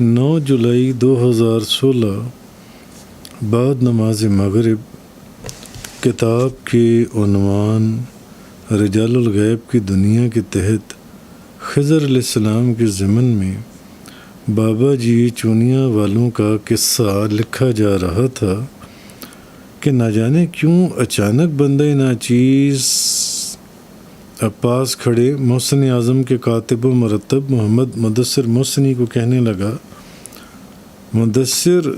9 جولائی 2016 بعد نماز مغرب کتاب کے عنوان رجال الغیب کی دنیا کے تحت خضر علیہ السلام کے ضمن میں بابا جی چونیا والوں کا قصہ لکھا جا رہا تھا کہ نہ جانے کیوں اچانک بندہ ناچیز پاس کھڑے محسن اعظم کے کاتب و مرتب محمد مدثر محسنی کو کہنے لگا، مدثر،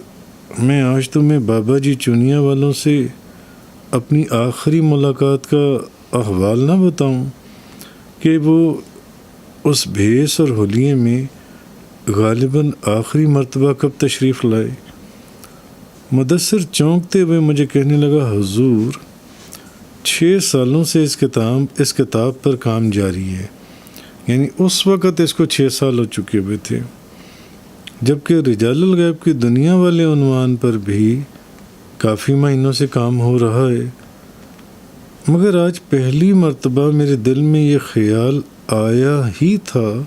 میں آج تمہیں بابا جی چونیا والوں سے اپنی آخری ملاقات کا احوال نہ بتاؤں کہ وہ اس بھیس اور حلیے میں غالباً آخری مرتبہ کب تشریف لائے؟ مدثر چونکتے ہوئے مجھے کہنے لگا، حضور 6 سالوں سے اس کتاب پر کام جاری ہے، یعنی اس وقت اس کو 6 سال ہو چکے ہوئے تھے، جبکہ رجال الغیب کی دنیا والے عنوان پر بھی کافی مہینوں سے کام ہو رہا ہے، مگر آج پہلی مرتبہ میرے دل میں یہ خیال آیا ہی تھا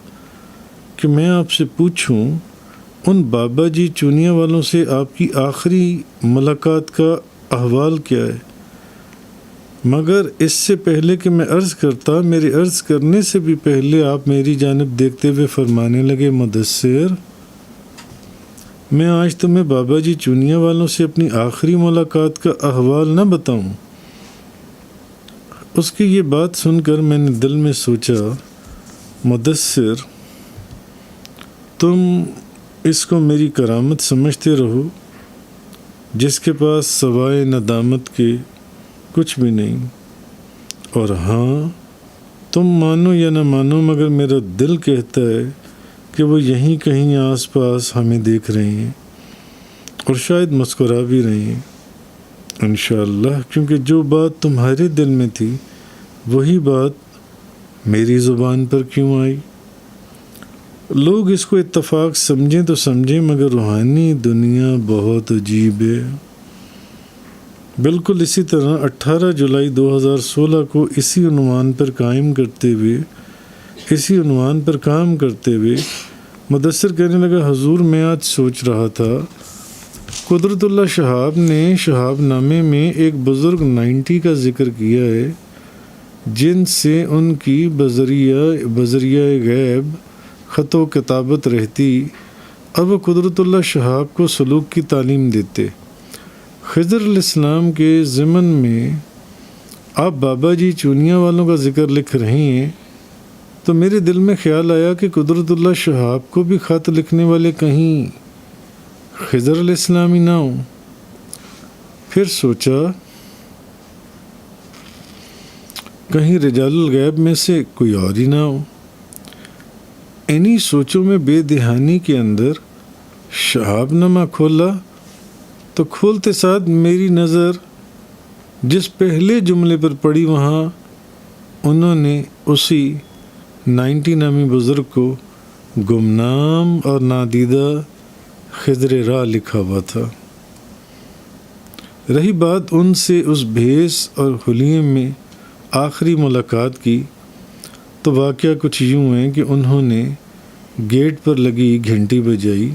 کہ میں آپ سے پوچھوں ان بابا جی چونیا والوں سے آپ کی آخری ملاقات کا احوال کیا ہے؟ مگر اس سے پہلے کہ میں عرض کرتا، میرے عرض کرنے سے بھی پہلے آپ میری جانب دیکھتے ہوئے فرمانے لگے، مدثر، میں آج تمہیں بابا جی چونیا والوں سے اپنی آخری ملاقات کا احوال نہ بتاؤں۔ اس کی یہ بات سن کر میں نے دل میں سوچا، مدثر، تم اس کو میری کرامت سمجھتے رہو جس کے پاس سوائے ندامت کے کچھ بھی نہیں، اور ہاں تم مانو یا نہ مانو مگر میرا دل کہتا ہے کہ وہ یہیں کہیں آس پاس ہمیں دیکھ رہے ہیں اور شاید مسکرا بھی رہے ہیں انشاءاللہ، کیونکہ جو بات تمہارے دل میں تھی وہی بات میری زبان پر کیوں آئی؟ لوگ اس کو اتفاق سمجھیں تو سمجھیں، مگر روحانی دنیا بہت عجیب ہے۔ بالکل اسی طرح 18 جولائی 2016 کو اسی عنوان پر کام کرتے ہوئے مدثر کہنے لگا، حضور میں آج سوچ رہا تھا، قدرت اللہ شہاب نے شہاب نامے میں ایک بزرگ 90 کا ذکر کیا ہے جن سے ان کی بذریعہ غیب خط و کتابت رہتی، اب وہ قدرت اللہ شہاب کو سلوک کی تعلیم دیتے۔ خضر علیہ السلام کے ضمن میں آپ بابا جی چونیا والوں کا ذکر لکھ رہے ہیں، تو میرے دل میں خیال آیا کہ قدرت اللہ شہاب کو بھی خط لکھنے والے کہیں خضر علیہ السلام ہی نہ ہوں۔ پھر سوچا کہیں رجال الغیب میں سے کوئی اور ہی نہ ہو۔ انہی سوچوں میں بے دہانی کے اندر شہاب نامہ کھولا تو کھولتے ساتھ میری نظر جس پہلے جملے پر پڑی، وہاں انہوں نے اسی 90 نامی بزرگ کو گمنام اور نادیدہ خضر راہ لکھا ہوا تھا۔ رہی بات ان سے اس بھیس اور حلیے میں آخری ملاقات کی، تو واقعہ کچھ یوں ہے کہ انہوں نے گیٹ پر لگی گھنٹی بجائی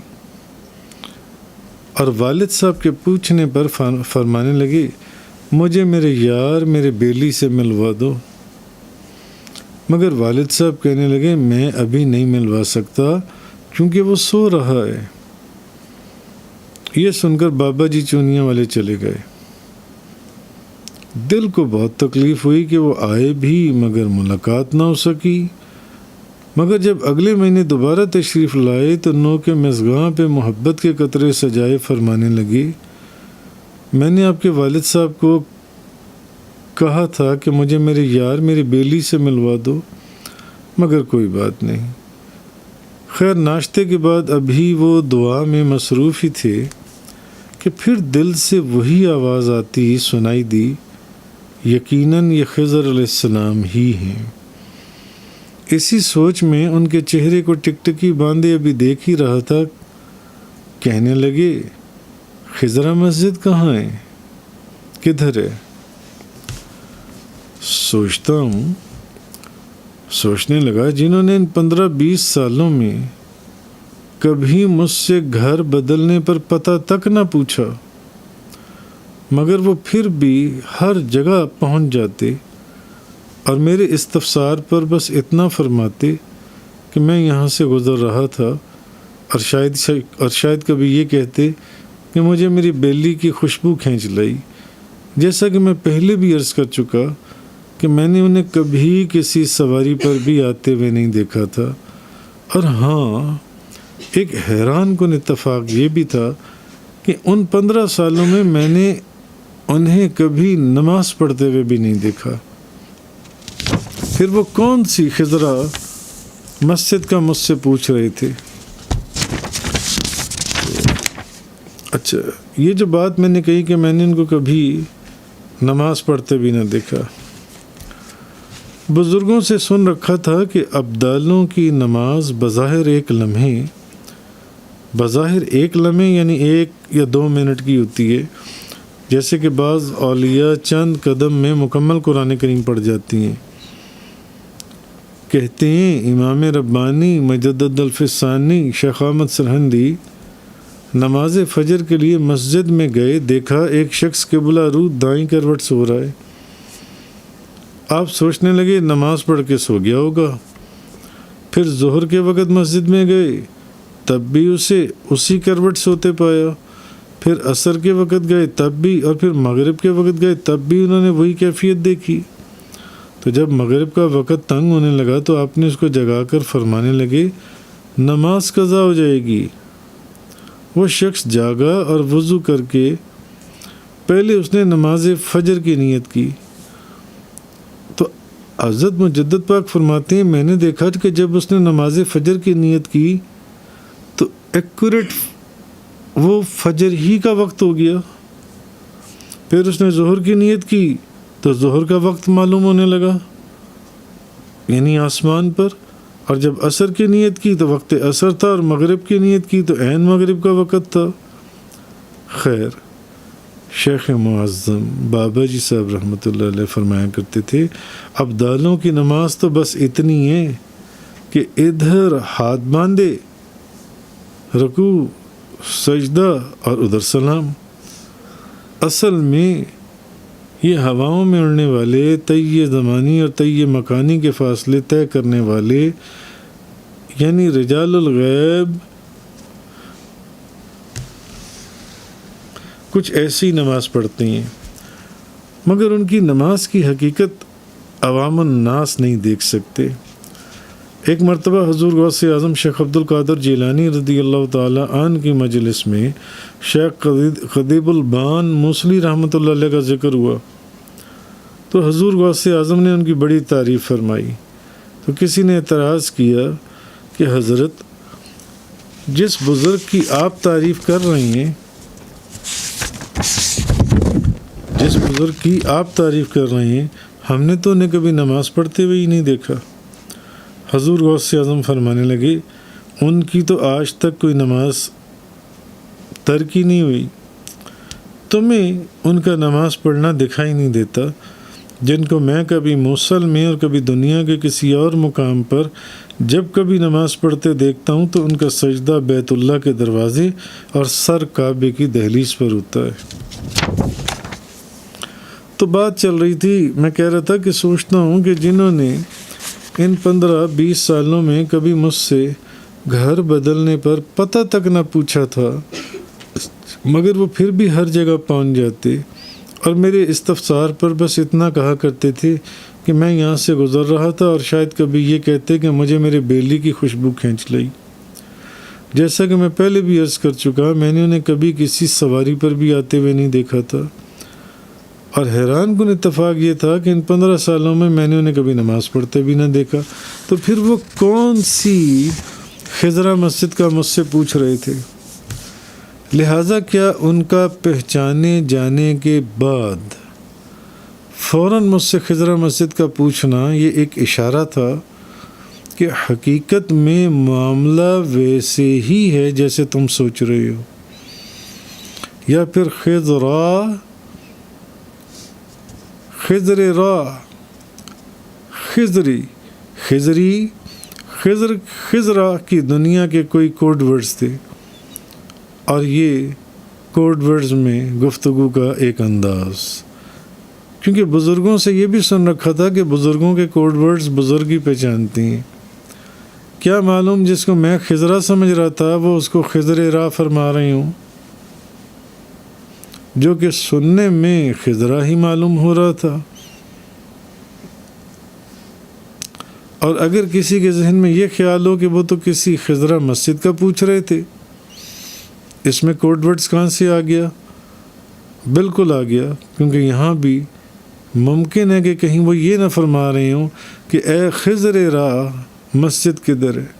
اور والد صاحب کے پوچھنے پر فرمانے لگے، مجھے میرے یار میرے بیلی سے ملوا دو، مگر والد صاحب کہنے لگے، میں ابھی نہیں ملوا سکتا کیونکہ وہ سو رہا ہے۔ یہ سن کر بابا جی چونیا والے چلے گئے۔ دل کو بہت تکلیف ہوئی کہ وہ آئے بھی مگر ملاقات نہ ہو سکی، مگر جب اگلے مہینے دوبارہ تشریف لائے تو نو کے مژگاں پہ محبت کے قطرے سجائے فرمانے لگے، میں نے آپ کے والد صاحب کو کہا تھا کہ مجھے میرے یار میری بیلی سے ملوا دو، مگر کوئی بات نہیں۔ خیر ناشتے کے بعد ابھی وہ دعا میں مصروف ہی تھے کہ پھر دل سے وہی آواز آتی سنائی دی، یقیناً یہ خضر علیہ السلام ہی ہیں۔ اسی سوچ میں ان کے چہرے کو ٹکٹکی باندھے ابھی دیکھ ہی رہا تھا، کہنے لگے، خضرا مسجد کہاں ہے؟ کدھر ہے؟ سوچنے لگا، جنہوں نے ان 15-20 سالوں میں کبھی مجھ سے گھر بدلنے پر پتہ تک نہ پوچھا، مگر وہ پھر بھی ہر جگہ پہنچ جاتے اور میرے استفسار پر بس اتنا فرماتے کہ میں یہاں سے گزر رہا تھا، اور شاید کبھی یہ کہتے کہ مجھے میری بیلی کی خوشبو کھینچ لائی، جیسا کہ میں پہلے بھی عرض کر چکا کہ میں نے انہیں کبھی کسی سواری پر بھی آتے ہوئے نہیں دیکھا تھا۔ اور ہاں، ایک حیران کن اتفاق یہ بھی تھا کہ ان 15 سالوں میں نے انہیں کبھی نماز پڑھتے ہوئے بھی نہیں دیکھا۔ پھر وہ کون سی خضرا مسجد کا مجھ سے پوچھ رہے تھے۔ اچھا، یہ جو بات میں نے کہی کہ میں نے ان کو کبھی نماز پڑھتے بھی نہ دیکھا، بزرگوں سے سن رکھا تھا کہ ابدالوں کی نماز بظاہر ایک لمحے یعنی 1 یا 2 منٹ کی ہوتی ہے، جیسے کہ بعض اولیاء چند قدم میں مکمل قرآن کریم پڑھ جاتی ہیں۔ کہتے ہیں امام ربانی مجدد الفسانی شیخ احمد سرہندی نماز فجر کے لیے مسجد میں گئے، دیکھا ایک شخص قبلہ رو دائیں کروٹ سو رہا ہے۔ آپ سوچنے لگے نماز پڑھ کے سو گیا ہوگا۔ پھر ظہر کے وقت مسجد میں گئے، تب بھی اسے اسی کروٹ سوتے پایا۔ پھر عصر کے وقت گئے تب بھی، اور پھر مغرب کے وقت گئے تب بھی انہوں نے وہی کیفیت دیکھی۔ تو جب مغرب کا وقت تنگ ہونے لگا تو آپ نے اس کو جگا کر فرمانے لگے نماز قضا ہو جائے گی۔ وہ شخص جاگا اور وضو کر کے پہلے اس نے نماز فجر کی نیت کی۔ تو حضرت مجدد پاک فرماتے ہیں میں نے دیکھا کہ جب اس نے نماز فجر کی نیت کی تو ایکوریٹ وہ فجر ہی کا وقت ہو گیا۔ پھر اس نے ظہر کی نیت کی تو ظہر کا وقت معلوم ہونے لگا، یعنی آسمان پر، اور جب عصر کی نیت کی تو وقت عصر تھا، اور مغرب کی نیت کی تو عین مغرب کا وقت تھا۔ خیر، شیخ معظم بابا جی صاحب رحمۃ اللہ علیہ فرمایا کرتے تھے ابدالوں کی نماز تو بس اتنی ہے کہ ادھر ہاتھ باندھے، رکوع، سجدہ اور ادھر سلام۔ اصل میں یہ ہواؤں میں اڑنے والے، طی زمانی اور طی مکانی کے فاصلے طے کرنے والے، یعنی رجال الغیب، کچھ ایسی نماز پڑھتے ہیں، مگر ان کی نماز کی حقیقت عوام الناس نہیں دیکھ سکتے۔ ایک مرتبہ حضور غوث اعظم شیخ عبد القادر جیلانی رضی اللہ تعالی عنہ کی مجلس میں شیخ خدیب البان موصلی رحمۃ اللہ علیہ کا ذکر ہوا تو حضور غوث اعظم نے ان کی بڑی تعریف فرمائی۔ تو کسی نے اعتراض کیا کہ حضرت، جس بزرگ کی آپ تعریف کر رہے ہیں، ہم نے تو انہیں کبھی نماز پڑھتے ہوئے ہی نہیں دیکھا۔ حضور غوث اعظم فرمانے لگے ان کی تو آج تک کوئی نماز ترک ہی نہیں ہوئی، تمہیں ان کا نماز پڑھنا دکھائی نہیں دیتا، جن کو میں کبھی موصل میں اور کبھی دنیا کے کسی اور مقام پر جب کبھی نماز پڑھتے دیکھتا ہوں تو ان کا سجدہ بیت اللہ کے دروازے اور سر کعبے کی دہلیز پر ہوتا ہے۔ تو بات چل رہی تھی، میں کہہ رہا تھا کہ سوچتا ہوں کہ جنہوں نے ان 15-20 سالوں میں کبھی مجھ سے گھر بدلنے پر پتہ تک نہ پوچھا تھا، مگر وہ پھر بھی ہر جگہ پہنچ جاتے اور میرے استفسار پر بس اتنا کہا کرتے تھے کہ میں یہاں سے گزر رہا تھا، اور شاید کبھی یہ کہتے کہ مجھے میرے بیلی کی خوشبو کھینچ لائی۔ جیسا کہ میں پہلے بھی عرض کر چکا، میں نے انہیں کبھی کسی سواری پر بھی آتے ہوئے نہیں دیکھا تھا، اور حیران کن اتفاق یہ تھا کہ ان 15 سالوں میں نے انہیں کبھی نماز پڑھتے بھی نہ دیکھا۔ تو پھر وہ کون سی خضرا مسجد کا مجھ سے پوچھ رہے تھے؟ لہٰذا کیا ان کا پہچانے جانے کے بعد فوراً مجھ سے خضرا مسجد کا پوچھنا یہ ایک اشارہ تھا کہ حقیقت میں معاملہ ویسے ہی ہے جیسے تم سوچ رہے ہو، یا پھر خضرا کی دنیا کے کوئی کوڈ ورڈز تھے، اور یہ کوڈ ورڈز میں گفتگو کا ایک انداز، کیونکہ بزرگوں سے یہ بھی سن رکھا تھا کہ بزرگوں کے کوڈ ورڈز بزرگ ہی پہچانتی ہیں۔ کیا معلوم جس کو میں خضرا سمجھ رہا تھا وہ اس کو خضر راہ فرما رہی ہوں، جو کہ سننے میں خضرا ہی معلوم ہو رہا تھا۔ اور اگر کسی کے ذہن میں یہ خیال ہو کہ وہ تو کسی خضرا مسجد کا پوچھ رہے تھے، اس میں کوڈ ورڈز کہاں سے آ گیا؟ بالکل آ گیا، کیونکہ یہاں بھی ممکن ہے کہ کہیں وہ یہ نہ فرما رہے ہوں کہ اے خضر راہ مسجد کدھر ہے،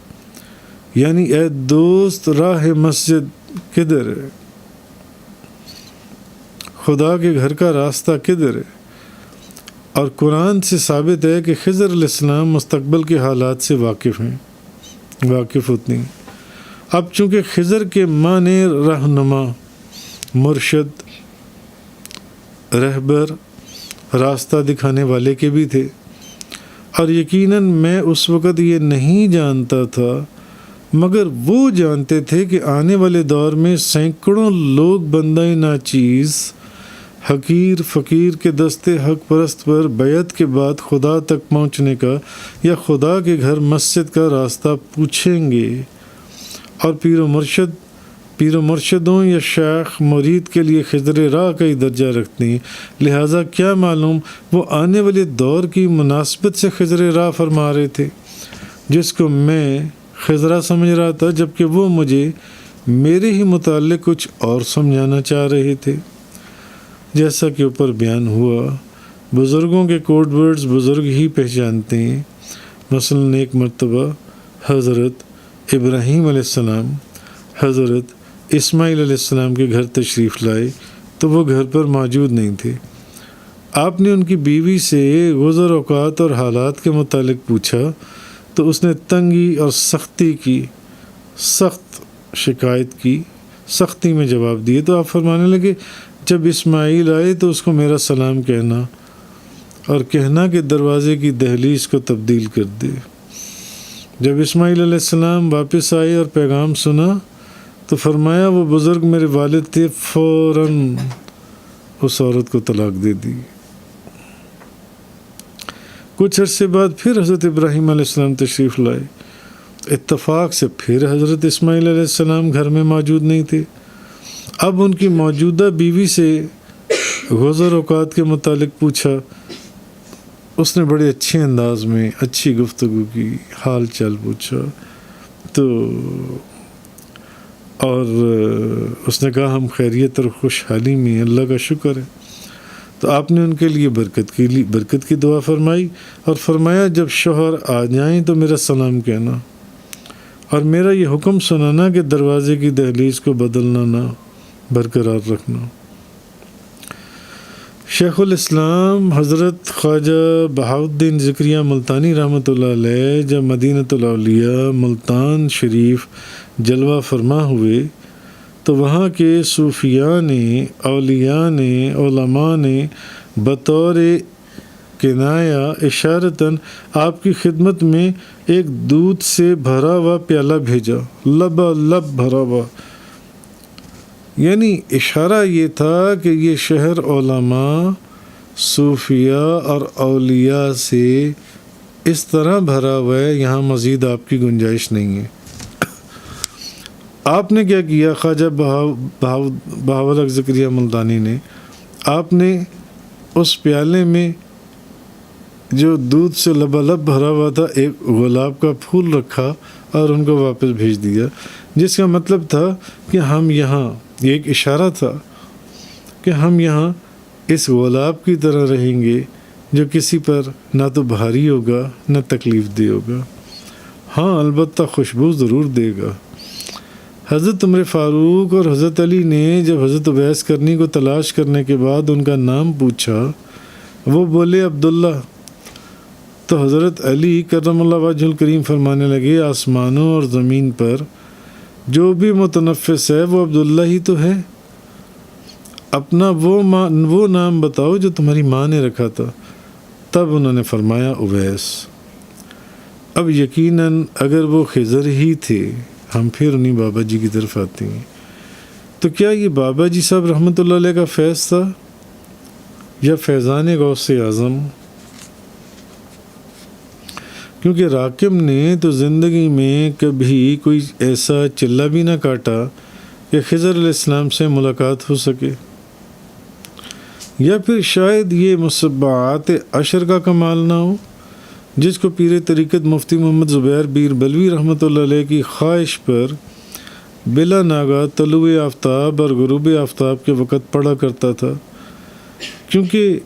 یعنی اے دوست راہ مسجد کدھر ہے، خدا کے گھر کا راستہ کدھر ہے۔ اور قرآن سے ثابت ہے کہ خضر علیہ السلام مستقبل کے حالات سے واقف ہوتے ہیں۔ اب چونکہ خضر کے معنی رہنما، مرشد، رہبر، راستہ دکھانے والے کے بھی تھے، اور یقیناً میں اس وقت یہ نہیں جانتا تھا، مگر وہ جانتے تھے کہ آنے والے دور میں سینکڑوں لوگ بندہ ناچیز، حقیر فقیر کے دستے حق پرست پر بیعت کے بعد خدا تک پہنچنے کا یا خدا کے گھر مسجد کا راستہ پوچھیں گے، اور پیر و مرشدوں یا شیخ مرید کے لیے خضر راہ کا ہی درجہ رکھتے ہیں، لہٰذا کیا معلوم وہ آنے والے دور کی مناسبت سے خضر راہ فرما رہے تھے، جس کو میں خضرا سمجھ رہا تھا، جبکہ وہ مجھے میرے ہی متعلق کچھ اور سمجھانا چاہ رہے تھے۔ جیسا کہ اوپر بیان ہوا، بزرگوں کے کوڈ ورڈز بزرگ ہی پہچانتے ہیں۔ مثلاً ایک مرتبہ حضرت ابراہیم علیہ السلام حضرت اسماعیل علیہ السلام کے گھر تشریف لائے تو وہ گھر پر موجود نہیں تھے۔ آپ نے ان کی بیوی سے گزر اوقات اور حالات کے متعلق پوچھا تو اس نے تنگی اور سختی کی سخت شکایت کی، سختی میں جواب دیے۔ تو آپ فرمانے لگے جب اسماعیل آئے تو اس کو میرا سلام کہنا اور کہنا کہ دروازے کی دہلیز کو تبدیل کر دے۔ جب اسماعیل علیہ السلام واپس آئے اور پیغام سنا تو فرمایا وہ بزرگ میرے والد تھے، فوراً اس عورت کو طلاق دے دی۔ کچھ عرصے بعد پھر حضرت ابراہیم علیہ السلام تشریف لائے، اتفاق سے پھر حضرت اسماعیل علیہ السلام گھر میں موجود نہیں تھے۔ اب ان کی موجودہ بیوی سے گزر اوقات کے متعلق پوچھا، اس نے بڑے اچھے انداز میں اچھی گفتگو کی، حال چال پوچھا تو اور اس نے کہا ہم خیریت اور خوشحالی میں ہیں، اللہ کا شکر ہے۔ تو آپ نے ان کے لیے برکت کی دعا فرمائی اور فرمایا جب شوہر آ جائیں تو میرا سلام کہنا اور میرا یہ حکم سنانا کہ دروازے کی دہلیز کو بدلنا نہ، برقرار رکھنا۔ شیخ الاسلام حضرت خواجہ بہاؤالدین ذکریہ ملتانی رحمۃ اللہ علیہ جب مدینۃ الاولیاء ملتان شریف جلوہ فرما ہوئے تو وہاں کے صوفیاء نے، اولیاء نے، علماء نے بطور کنایا اشارتاً آپ کی خدمت میں ایک دودھ سے بھرا ہوا پیالہ بھیجا، لبا بھرا ہوا، یعنی اشارہ یہ تھا کہ یہ شہر علماء، صوفیاء اور اولیاء سے اس طرح بھرا ہوا ہے، یہاں مزید آپ کی گنجائش نہیں ہے۔ آپ نے کیا کیا؟ خواجہ بہاول ذکریہ ملتانی نے، آپ نے اس پیالے میں جو دودھ سے لبالب بھرا ہوا تھا ایک گلاب کا پھول رکھا اور ان کو واپس بھیج دیا، جس کا مطلب تھا کہ ہم یہاں، یہ ایک اشارہ تھا کہ ہم یہاں اس گلاب کی طرح رہیں گے جو کسی پر نہ تو بھاری ہوگا نہ تکلیف دہ ہوگا، ہاں البتہ خوشبو ضرور دے گا۔ حضرت عمر فاروق اور حضرت علی نے جب حضرت اویس کرنی کو تلاش کرنے کے بعد ان کا نام پوچھا، وہ بولے عبداللہ، تو حضرت علی کرم اللہ وجہ الکریم فرمانے لگے آسمانوں اور زمین پر جو بھی متنفس ہے وہ عبداللہ ہی تو ہے، اپنا وہ نام بتاؤ جو تمہاری ماں نے رکھا تھا۔ تب انہوں نے فرمایا اویس۔ اب یقیناً اگر وہ خضر ہی تھے، ہم پھر انہیں بابا جی کی طرف آتے ہیں، تو کیا یہ بابا جی صاحب رحمۃ اللہ علیہ کا فیض تھا یا فیضان غوث اعظم؟ کیونکہ راکم نے تو زندگی میں کبھی کوئی ایسا چلہ بھی نہ کاٹا کہ خضر علیہ السلام سے ملاقات ہو سکے، یا پھر شاید یہ مصبعات عشر کا کمال نہ ہو جس کو پیر طریقت مفتی محمد زبیر بیر بلوی رحمۃ اللہ علیہ کی خواہش پر بلا ناگا طلوع آفتاب اور غروب آفتاب کے وقت پڑھا کرتا تھا، کیونکہ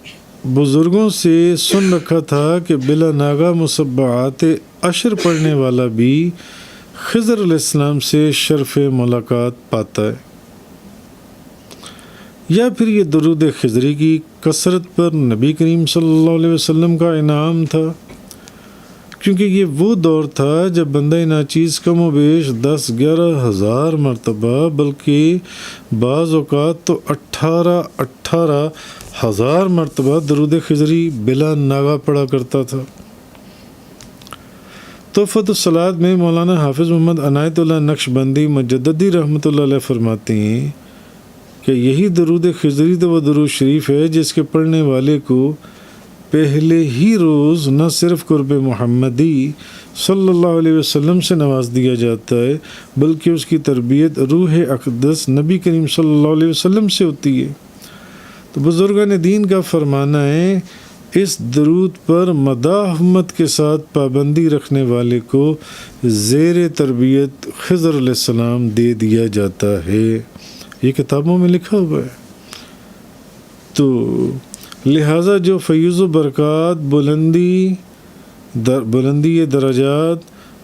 بزرگوں سے سن رکھا تھا کہ بلا ناگا مصبعات عشر پڑھنے والا بھی خضر علیہ السلام سے شرف ملاقات پاتا ہے۔ یا پھر یہ درود خضری کی کثرت پر نبی کریم صلی اللہ علیہ وسلم کا انعام تھا، کیونکہ یہ وہ دور تھا جب بندہ ناچیز کم و بیش 10-11 ہزار مرتبہ بلکہ بعض اوقات تو 18 ہزار مرتبہ درود خضری بلا ناغہ پڑھا کرتا تھا۔ تحفۃ الصلاۃ میں مولانا حافظ محمد عنایت اللہ نقشبندی مجددی رحمۃ اللہ علیہ فرماتے ہیں کہ یہی درود خضری تو وہ درود شریف ہے جس کے پڑھنے والے کو پہلے ہی روز نہ صرف قرب محمدی صلی اللہ علیہ وسلم سے نواز دیا جاتا ہے بلکہ اس کی تربیت روح اقدس نبی کریم صلی اللہ علیہ وسلم سے ہوتی ہے۔ تو بزرگان دین کا فرمانا ہے اس درود پر مداح امت کے ساتھ پابندی رکھنے والے کو زیر تربیت خضر علیہ السلام دے دیا جاتا ہے، یہ کتابوں میں لکھا ہوا ہے۔ تو لہٰذا جو فیض و برکات، بلندی درجات،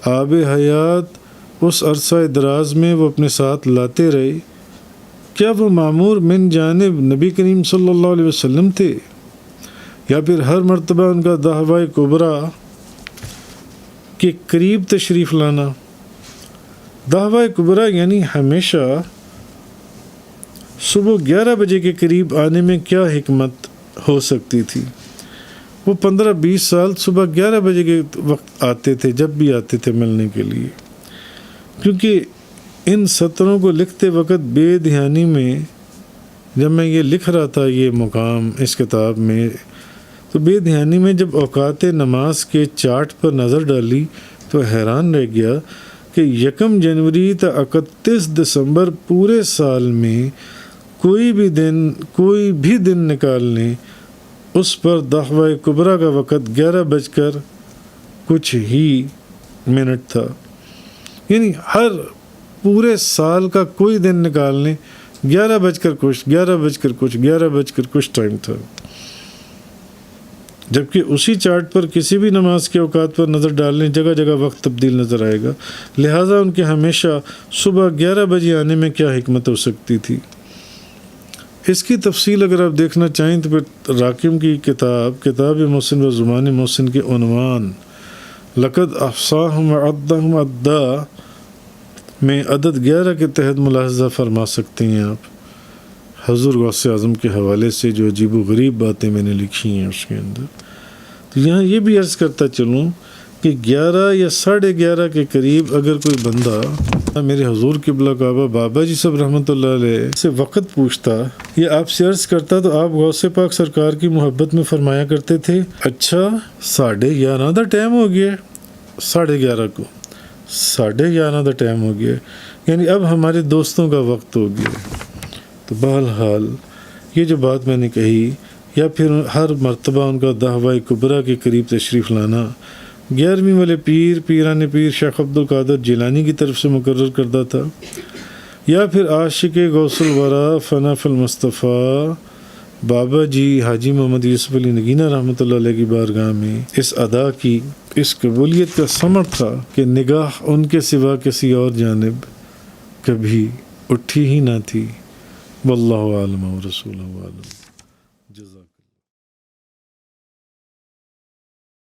آب حیات اس عرصہ دراز میں وہ اپنے ساتھ لاتے رہے، کیا وہ معمور من جانب نبی کریم صلی اللہ علیہ وسلم تھے، یا پھر ہر مرتبہ ان کا دعویٰ کبریٰ کے قریب تشریف لانا؟ دعویٰ کبریٰ یعنی ہمیشہ صبح 11 بجے کے قریب آنے میں کیا حکمت ہو سکتی تھی؟ وہ 15-20 سال صبح 11 بجے کے وقت آتے تھے، جب بھی آتے تھے ملنے کے لیے، کیونکہ ان سطروں کو لکھتے وقت بے دھیانی میں جب میں یہ لکھ رہا تھا یہ مقام اس کتاب میں، تو بے دھیانی میں جب اوقات نماز کے چارٹ پر نظر ڈالی تو حیران رہ گیا کہ 1 جنوری تا 31 دسمبر پورے سال میں کوئی بھی دن نکال لیں، اس پر دعویٰ کبریٰ کا وقت 11 بج کر کچھ ہی منٹ تھا۔ یعنی ہر پورے سال کا کوئی دن نکال لیں 11 بج کر کچھ ٹائم تھا، جبکہ اسی چارٹ پر کسی بھی نماز کے اوقات پر نظر ڈال لیں جگہ جگہ وقت تبدیل نظر آئے گا۔ لہٰذا ان کے ہمیشہ صبح 11 بجے آنے میں کیا حکمت ہو سکتی تھی؟ اس کی تفصیل اگر آپ دیکھنا چاہیں تو پھر راکم کی کتاب محسن و زمان محسن کے عنوان لقد احصاہم وعدہم عدا میں عدد 11 کے تحت ملاحظہ فرما سکتے ہیں آپ، حضور غوث اعظم کے حوالے سے جو عجیب و غریب باتیں میں نے لکھی ہیں اس کے اندر۔ تو یہاں یہ بھی عرض کرتا چلوں کہ 11 یا 11:30 کے قریب اگر کوئی بندہ میرے حضور قبلہ کعبہ بابا جی صاحب رحمۃ اللہ علیہ سے وقت پوچھتا یا آپ سے عرض کرتا تو آپ غوث پاک سرکار کی محبت میں فرمایا کرتے تھے، اچھا 11:30 دا ٹائم ہو گیا، 11:30 کو 11:30 دا ٹائم ہو گیا، یعنی اب ہمارے دوستوں کا وقت ہو گیا۔ تو بہرحال یہ جو بات میں نے کہی، یا پھر ہر مرتبہ ان کا دعویٰ کبریٰ کے قریب تشریف لانا 11ویں والے پیران پیر شیخ عبد القادر جیلانی کی طرف سے مقرر کردہ تھا، یا پھر عاشق غوث الورا فناف المصطفیٰ بابا جی حاجی محمد یوسف علی نگینہ رحمۃ اللہ علیہ کی بارگاہ میں اس ادا کی اس قبولیت کا ثمر تھا کہ نگاہ ان کے سوا کسی اور جانب کبھی اٹھی ہی نہ تھی۔ واللہ عالم و رسولہ عالم۔